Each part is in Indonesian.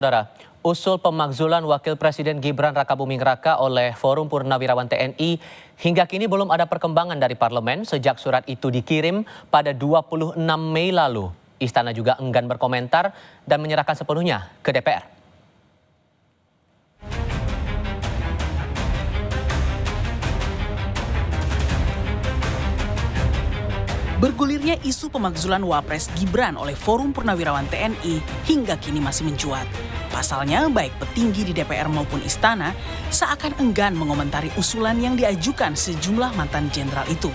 Saudara, usul pemakzulan Wakil Presiden Gibran Rakabuming Raka oleh Forum Purnawirawan TNI hingga kini belum ada perkembangan dari parlemen sejak surat itu dikirim pada 26 Mei lalu. Istana juga enggan berkomentar dan menyerahkan sepenuhnya ke DPR. Bergulirnya isu pemakzulan Wapres Gibran oleh Forum Purnawirawan TNI hingga kini masih mencuat. Pasalnya, baik petinggi di DPR maupun istana seakan enggan mengomentari usulan yang diajukan sejumlah mantan jenderal itu.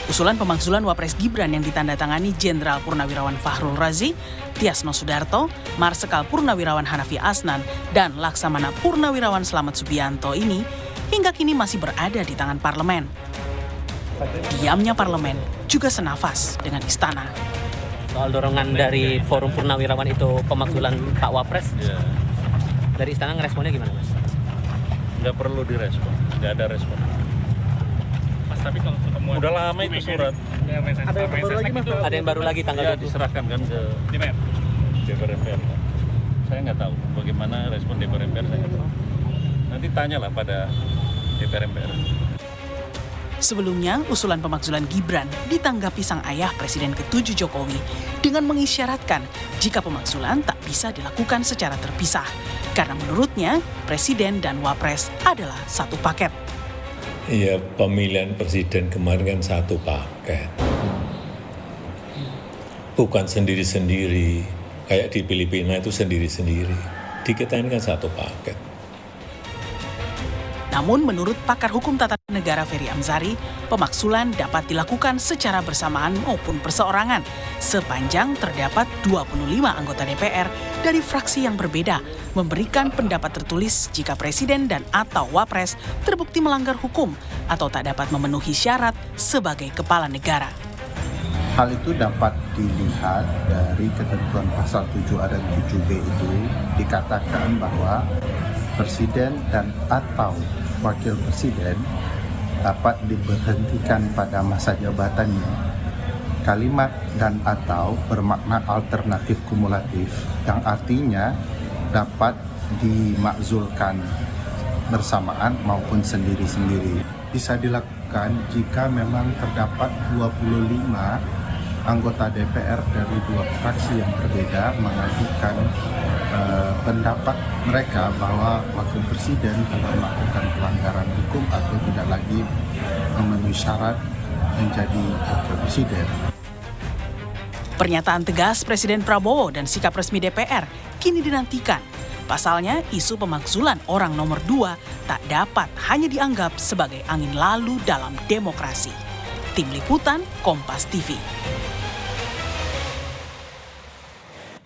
Usulan pemakzulan Wapres Gibran yang ditandatangani Jenderal Purnawirawan Fahrul Razi, Tiasno Sudarto, Marsekal Purnawirawan Hanafi Asnan, dan Laksamana Purnawirawan Slamet Subianto ini hingga kini masih berada di tangan parlemen. Diamnya parlemen juga senafas dengan istana. Soal dorongan dari Forum Purnawirawan itu pemakzulan Pak Wapres, dari istana ngeresponnya gimana, Mas? Nggak perlu direspon, nggak ada respon. Mas, tapi kalau pertemuan udah lama itu surat. Ada yang baru lagi tanggal 20. Diserahkan kan ke DPR MPR. Saya nggak tahu bagaimana respon DPR MPR, saya nggak tahu. Nanti tanyalah pada DPR MPR. Sebelumnya, usulan pemakzulan Gibran ditanggapi sang ayah Presiden ke-7 Jokowi dengan mengisyaratkan jika pemakzulan tak bisa dilakukan secara terpisah. Karena menurutnya, Presiden dan Wapres adalah satu paket. Iya, pemilihan presiden kemarin kan satu paket. Bukan sendiri-sendiri, kayak di Filipina itu sendiri-sendiri. Di kita ini kan satu paket. Namun menurut pakar hukum tata negara Ferry Amzari, pemakzulan dapat dilakukan secara bersamaan maupun perseorangan sepanjang terdapat 25 anggota DPR dari fraksi yang berbeda memberikan pendapat tertulis jika Presiden dan atau Wapres terbukti melanggar hukum atau tak dapat memenuhi syarat sebagai kepala negara. Hal itu dapat dilihat dari ketentuan pasal 7 dan 7B itu dikatakan bahwa Presiden dan atau Wakil Presiden dapat diberhentikan pada masa jabatannya. Kalimat dan atau bermakna alternatif kumulatif yang artinya dapat dimakzulkan bersamaan maupun sendiri-sendiri. Bisa dilakukan jika memang terdapat 25 anggota DPR dari dua fraksi yang berbeda mengajukan pendapat mereka bahwa Wakil Presiden telah melakukan pelanggaran hukum atau tidak lagi memenuhi syarat menjadi Wakil Presiden. Pernyataan tegas Presiden Prabowo dan sikap resmi DPR kini dinantikan. Pasalnya, isu pemakzulan orang nomor 2 tak dapat hanya dianggap sebagai angin lalu dalam demokrasi. Tim Liputan, Kompas TV.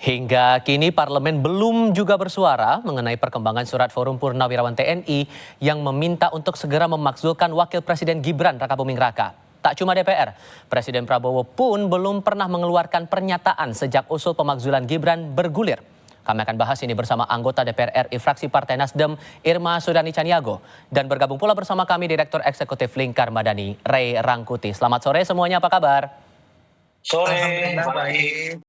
Hingga kini parlemen belum juga bersuara mengenai perkembangan surat Forum Purnawirawan TNI yang meminta untuk segera memakzulkan Wakil Presiden Gibran Rakabuming Raka. Tak cuma DPR, Presiden Prabowo pun belum pernah mengeluarkan pernyataan sejak usul pemakzulan Gibran bergulir. Kami akan bahas ini bersama anggota DPR RI fraksi Partai Nasdem Irma Sudani Caniago. Dan bergabung pula bersama kami Direktur Eksekutif Lingkar Madani Ray Rangkuti. Selamat sore semuanya, apa kabar? Sore, baik.